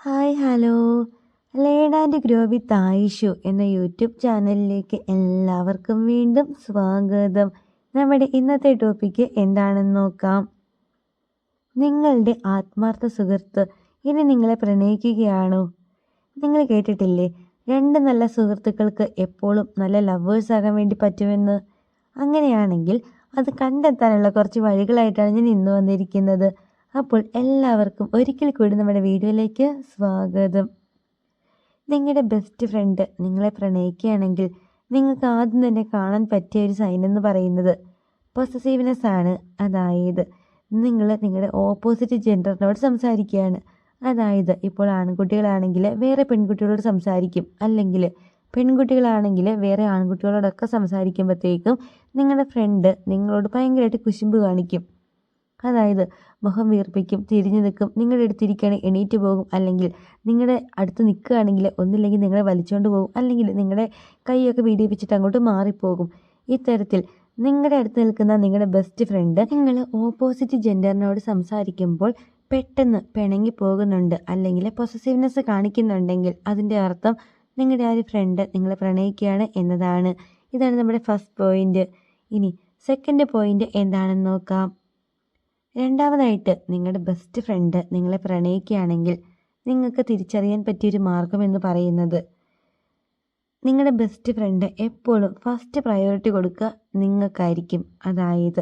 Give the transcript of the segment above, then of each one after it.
Hi hello learn and grow with Ayshu എന്ന YouTube ചാനലിലേക്ക് എല്ലാവർക്കും വീണ്ടും സ്വാഗതം. നമ്മുടെ ഇന്നത്തെ ടോപ്പിക്ക് എന്താണെന്ന് നോക്കാം. നിങ്ങളുടെ ആത്മാർത്ഥ സുഹൃത്ത് ഇനി നിങ്ങളെ പ്രണയിക്കുകയാണോ? നിങ്ങൾ കേട്ടിട്ടില്ലേ, രണ്ട് നല്ല സുഹൃത്തുക്കൾക്ക് എപ്പോഴും നല്ല ലവേഴ്സ് ആകാൻ വേണ്ടി പറ്റുമെന്ന്. അങ്ങനെയാണെങ്കിൽ അത് കണ്ടെത്താനുള്ള കുറച്ച് വഴികളായിട്ടാണ് ഞാൻ ഇന്ന് വന്നിരിക്കുന്നത്. അപ്പോൾ എല്ലാവർക്കും ഒരിക്കൽ കൂടി നമ്മുടെ വീഡിയോയിലേക്ക് സ്വാഗതം. നിങ്ങളുടെ ബെസ്റ്റ് ഫ്രണ്ട് നിങ്ങളെ പ്രണയിക്കുകയാണെങ്കിൽ നിങ്ങൾക്ക് ആദ്യം തന്നെ കാണാൻ പറ്റിയ ഒരു സൈൻ എന്ന് പറയുന്നത് പൊസസീവ്നെസ് ആണ്. അതായത് നിങ്ങൾ നിങ്ങളുടെ ഓപ്പോസിറ്റ് ജെൻഡറിനോട് സംസാരിക്കുകയാണ്. അതായത് ഇപ്പോൾ ആൺകുട്ടികളാണെങ്കിൽ വേറെ പെൺകുട്ടികളോട് സംസാരിക്കും, അല്ലെങ്കിൽ പെൺകുട്ടികളാണെങ്കിൽ വേറെ ആൺകുട്ടികളോടൊക്കെ സംസാരിക്കുമ്പോഴത്തേക്കും നിങ്ങളുടെ ഫ്രണ്ട് നിങ്ങളോട് ഭയങ്കരമായിട്ട് കുശുമ്പ് കാണിക്കും. അതായത് മുഖം വീർപ്പിക്കും, തിരിഞ്ഞു നിൽക്കും, നിങ്ങളുടെ അടുത്തിരിക്കുകയാണെങ്കിൽ എണീറ്റ് പോകും, അല്ലെങ്കിൽ നിങ്ങളുടെ അടുത്ത് നിൽക്കുകയാണെങ്കിൽ ഒന്നില്ലെങ്കിൽ നിങ്ങളെ വലിച്ചുകൊണ്ട് പോകും, അല്ലെങ്കിൽ നിങ്ങളുടെ കൈയൊക്കെ വീടിപ്പിച്ചിട്ട് അങ്ങോട്ട് മാറിപ്പോകും. ഇത്തരത്തിൽ നിങ്ങളുടെ അടുത്ത് നിൽക്കുന്ന നിങ്ങളുടെ ബെസ്റ്റ് ഫ്രണ്ട് നിങ്ങൾ ഓപ്പോസിറ്റ് ജെൻഡറിനോട് സംസാരിക്കുമ്പോൾ പെട്ടെന്ന് പിണങ്ങി പോകുന്നുണ്ട്, അല്ലെങ്കിൽ പൊസസീവ്നെസ് കാണിക്കുന്നുണ്ടെങ്കിൽ അതിൻ്റെ അർത്ഥം നിങ്ങളുടെ ആ ഒരു ഫ്രണ്ട് നിങ്ങളെ പ്രണയിക്കുകയാണ് എന്നതാണ്. ഇതാണ് നമ്മുടെ ഫസ്റ്റ് പോയിന്റ്. ഇനി സെക്കൻഡ് പോയിന്റ് എന്താണെന്ന് നോക്കാം. രണ്ടാമതായിട്ട് നിങ്ങളുടെ ബെസ്റ്റ് ഫ്രണ്ട് നിങ്ങളെ പ്രണയിക്കുകയാണെങ്കിൽ നിങ്ങൾക്ക് തിരിച്ചറിയാൻ പറ്റിയൊരു മാർഗം എന്ന് പറയുന്നത് നിങ്ങളുടെ ബെസ്റ്റ് ഫ്രണ്ട് എപ്പോഴും ഫസ്റ്റ് പ്രയോറിറ്റി കൊടുക്കുക നിങ്ങൾക്കായിരിക്കും. അതായത്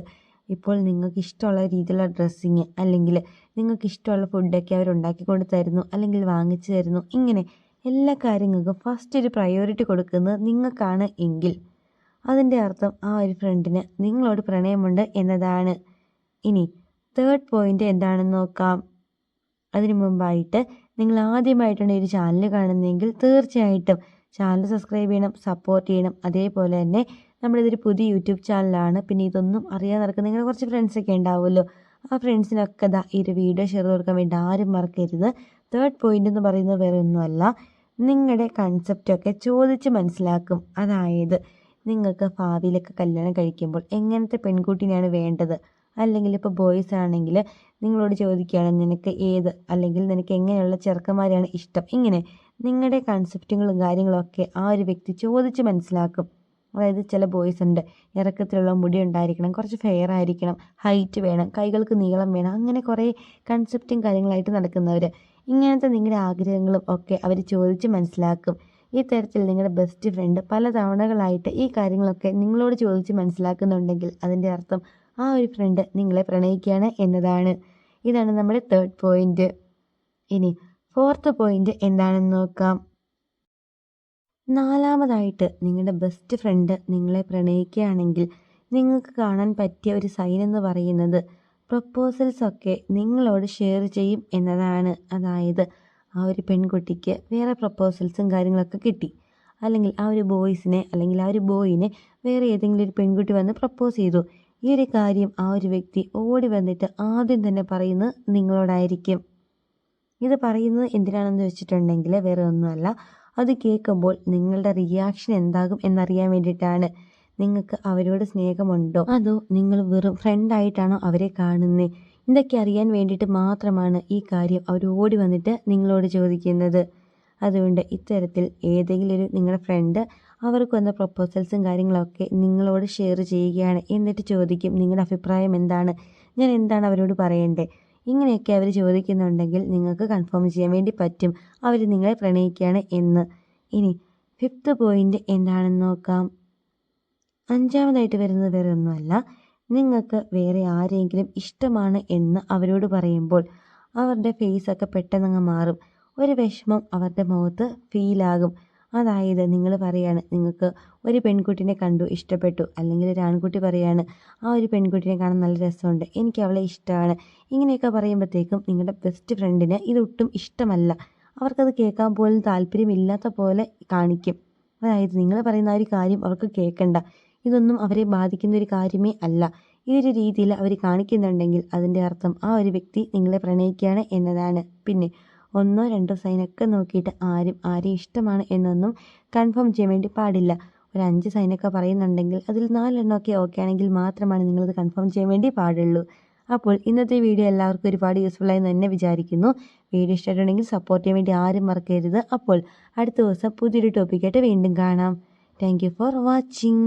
ഇപ്പോൾ നിങ്ങൾക്ക് ഇഷ്ടമുള്ള രീതിയിലുള്ള ഡ്രസ്സിങ്, അല്ലെങ്കിൽ നിങ്ങൾക്ക് ഇഷ്ടമുള്ള ഫുഡൊക്കെ അവരുണ്ടാക്കിക്കൊണ്ട് തരുന്നു, അല്ലെങ്കിൽ വാങ്ങിച്ചു തരുന്നു, ഇങ്ങനെ എല്ലാ കാര്യങ്ങൾക്കും ഫസ്റ്റ് ഒരു പ്രയോറിറ്റി കൊടുക്കുന്നത് നിങ്ങൾക്കാണ് എങ്കിൽ അതിൻ്റെ അർത്ഥം ആ ഒരു ഫ്രണ്ടിന് നിങ്ങളോട് പ്രണയമുണ്ട് എന്നതാണ്. ഇനി തേർഡ് പോയിന്റ് എന്താണെന്ന് നോക്കാം. അതിനു മുമ്പായിട്ട് നിങ്ങൾ ആദ്യമായിട്ടാണ് ഈ ഒരു ചാനൽ കാണുന്നതെങ്കിൽ തീർച്ചയായിട്ടും ചാനൽ സബ്സ്ക്രൈബ് ചെയ്യണം, സപ്പോർട്ട് ചെയ്യണം. അതേപോലെ തന്നെ നമ്മളിതൊരു പുതിയ യൂട്യൂബ് ചാനലാണ്. പിന്നെ ഇതൊന്നും അറിയാൻ നടക്കുന്ന നിങ്ങളുടെ കുറച്ച് ഫ്രണ്ട്സൊക്കെ ഉണ്ടാവുമല്ലോ, ആ ഫ്രണ്ട്സിനൊക്കെ ഈ ഒരു വീഡിയോ ഷെയർ കൊടുക്കാൻ വേണ്ടി ആരും മറക്കരുത്. തേർഡ് പോയിന്റ് എന്ന് പറയുന്നത് വേറെ ഒന്നുമല്ല, നിങ്ങളുടെ കൺസെപ്റ്റൊക്കെ ചോദിച്ച് മനസ്സിലാക്കും. അതായത് നിങ്ങൾക്ക് ഭാവിയിലൊക്കെ കല്യാണം കഴിക്കുമ്പോൾ എങ്ങനത്തെ പെൺകുട്ടിനെയാണ് വേണ്ടത്, അല്ലെങ്കിൽ ഇപ്പോൾ ബോയ്സ് ആണെങ്കിൽ നിങ്ങളോട് ചോദിക്കുകയാണ് നിനക്ക് ഏത്, അല്ലെങ്കിൽ നിനക്ക് എങ്ങനെയുള്ള ചെറുക്കന്മാരെയാണ് ഇഷ്ടം, ഇങ്ങനെ നിങ്ങളുടെ കൺസെപ്റ്റുകളും കാര്യങ്ങളൊക്കെ ആ ഒരു വ്യക്തി ചോദിച്ച് മനസ്സിലാക്കും. അതായത് ചില ബോയ്സ് ഉണ്ട്, ഇറക്കത്തിലുള്ള മുടി ഉണ്ടായിരിക്കണം, കുറച്ച് ഫെയർ ആയിരിക്കണം, ഹൈറ്റ് വേണം, കൈകൾക്ക് നീളം വേണം, അങ്ങനെ കുറേ കൺസെപ്റ്റും കാര്യങ്ങളായിട്ട് നടക്കുന്നവർ. ഇങ്ങനത്തെ നിങ്ങളുടെ ആഗ്രഹങ്ങളും ഒക്കെ അവർ ചോദിച്ച് മനസ്സിലാക്കും. ഈ തരത്തിൽ നിങ്ങളുടെ ബെസ്റ്റ് ഫ്രണ്ട് പല തവണകളായിട്ട് ഈ കാര്യങ്ങളൊക്കെ നിങ്ങളോട് ചോദിച്ച് മനസ്സിലാക്കുന്നുണ്ടെങ്കിൽ അതിൻ്റെ അർത്ഥം ആ ഒരു ഫ്രണ്ട് നിങ്ങളെ പ്രണയിക്കുകയാണ് എന്നതാണ്. ഇതാണ് നമ്മുടെ തേർഡ് പോയിന്റ്. ഇനി ഫോർത്ത് പോയിന്റ് എന്താണെന്ന് നോക്കാം. നാലാമതായിട്ട് നിങ്ങളുടെ ബെസ്റ്റ് ഫ്രണ്ട് നിങ്ങളെ പ്രണയിക്കുകയാണെങ്കിൽ നിങ്ങൾക്ക് കാണാൻ പറ്റിയ ഒരു സൈൻ എന്ന് പറയുന്നത് പ്രപ്പോസൽസ് ഒക്കെ നിങ്ങളോട് ഷെയർ ചെയ്യും എന്നതാണ്. അതായത് ആ ഒരു പെൺകുട്ടിക്ക് വേറെ പ്രപ്പോസൽസും കാര്യങ്ങളൊക്കെ കിട്ടി, അല്ലെങ്കിൽ ആ ഒരു ബോയ്സിനെ അല്ലെങ്കിൽ ആ ഒരു ബോയിനെ വേറെ ഏതെങ്കിലും ഒരു പെൺകുട്ടി വന്ന് പ്രപ്പോസ് ചെയ്തു. ഈ ഒരു കാര്യം ആ ഒരു വ്യക്തി ഓടി വന്നിട്ട് ആദ്യം തന്നെ പറയുന്നത് നിങ്ങളോടായിരിക്കും. ഇത് പറയുന്നത് എന്തിനാണെന്ന് വെച്ചിട്ടുണ്ടെങ്കിൽ വേറെ ഒന്നുമല്ല, അത് കേൾക്കുമ്പോൾ നിങ്ങളുടെ റിയാക്ഷൻ എന്താകും എന്നറിയാൻ വേണ്ടിയിട്ടാണ്. നിങ്ങൾക്ക് അവരോട് സ്നേഹമുണ്ടോ, അതോ നിങ്ങൾ വെറും ഫ്രണ്ടായിട്ടാണോ അവരെ കാണുന്നത്, ഇതൊക്കെ അറിയാൻ വേണ്ടിയിട്ട് മാത്രമാണ് ഈ കാര്യം അവർ ഓടി വന്നിട്ട് നിങ്ങളോട് ചോദിക്കുന്നത്. അതുകൊണ്ട് ഇത്തരത്തിൽ ഏതെങ്കിലും ഒരു നിങ്ങളുടെ ഫ്രണ്ട് അവർക്ക് വന്ന പ്രപ്പോസൽസും കാര്യങ്ങളൊക്കെ നിങ്ങളോട് ഷെയർ ചെയ്യുകയാണ്, എന്നിട്ട് ചോദിക്കും നിങ്ങളുടെ അഭിപ്രായം എന്താണ്, ഞാൻ എന്താണ് അവരോട് പറയേണ്ടത്, ഇങ്ങനെയൊക്കെ അവർ ചോദിക്കുന്നുണ്ടെങ്കിൽ നിങ്ങൾക്ക് കൺഫേം ചെയ്യാൻ വേണ്ടി പറ്റും അവർ നിങ്ങളെ പ്രണയിക്കുകയാണ് എന്ന്. ഇനി ഫിഫ്ത്ത് പോയിന്റ് എന്താണെന്ന് നോക്കാം. അഞ്ചാമതായിട്ട് വരുന്നത് വേറെ ഒന്നുമല്ല, നിങ്ങൾക്ക് വേറെ ആരെങ്കിലും ഇഷ്ടമാണ് എന്ന് അവരോട് പറയുമ്പോൾ അവരുടെ ഫേസൊക്കെ പെട്ടെന്നങ്ങ് മാറും, ഒരു വിഷമം അവരുടെ മുഖത്ത് ഫീലാകും. അതായത് നിങ്ങൾ പറയാണ് നിങ്ങൾക്ക് ഒരു പെൺകുട്ടിനെ കണ്ടു ഇഷ്ടപ്പെട്ടു, അല്ലെങ്കിൽ ഒരു ആൺകുട്ടി പറയാണ് ആ ഒരു പെൺകുട്ടിനെ കാണാൻ നല്ല രസമുണ്ട്, എനിക്ക് അവളെ ഇഷ്ടമാണ്, ഇങ്ങനെയൊക്കെ പറയുമ്പോഴത്തേക്കും നിങ്ങളുടെ ബെസ്റ്റ് ഫ്രണ്ടിന് ഇതൊട്ടും ഇഷ്ടമല്ല, അവർക്കത് കേൾക്കാൻ പോലും താല്പര്യമില്ലാത്ത പോലെ കാണിക്കും. അതായത് നിങ്ങൾ പറയുന്ന ആ ഒരു കാര്യം അവർക്ക് കേൾക്കണ്ട, ഇതൊന്നും അവരെ ബാധിക്കുന്ന ഒരു കാര്യമേ അല്ല, ഈ ഒരു രീതിയിൽ അവർ കാണിക്കുന്നുണ്ടെങ്കിൽ അതിൻ്റെ അർത്ഥം ആ ഒരു വ്യക്തി നിങ്ങളെ പ്രണയിക്കുകയാണ് എന്നതാണ്. പിന്നെ ഒന്നോ രണ്ടോ സൈനൊക്കെ നോക്കിയിട്ട് ആരെയും ഇഷ്ടമാണ് എന്നൊന്നും കൺഫേം ചെയ്യാൻ വേണ്ടി പാടില്ല. ഒരു 5 സൈനൊക്കെ പറയുന്നുണ്ടെങ്കിൽ അതിൽ 4 എണ്ണമൊക്കെ ഓക്കെ ആണെങ്കിൽ മാത്രമാണ് നിങ്ങളത് കൺഫേം ചെയ്യാൻ വേണ്ടി പാടുള്ളൂ. അപ്പോൾ ഇന്നത്തെ വീഡിയോ എല്ലാവർക്കും ഒരുപാട് യൂസ്ഫുള്ളായി തന്നെ വിചാരിക്കുന്നു. വീഡിയോ ഇഷ്ടമായിട്ടുണ്ടെങ്കിൽ സപ്പോർട്ട് ചെയ്യാൻ വേണ്ടി ആരും മറക്കരുത്. അപ്പോൾ അടുത്ത ദിവസം പുതിയൊരു ടോപ്പിക്കായിട്ട് വീണ്ടും കാണാം. Thank you for watching.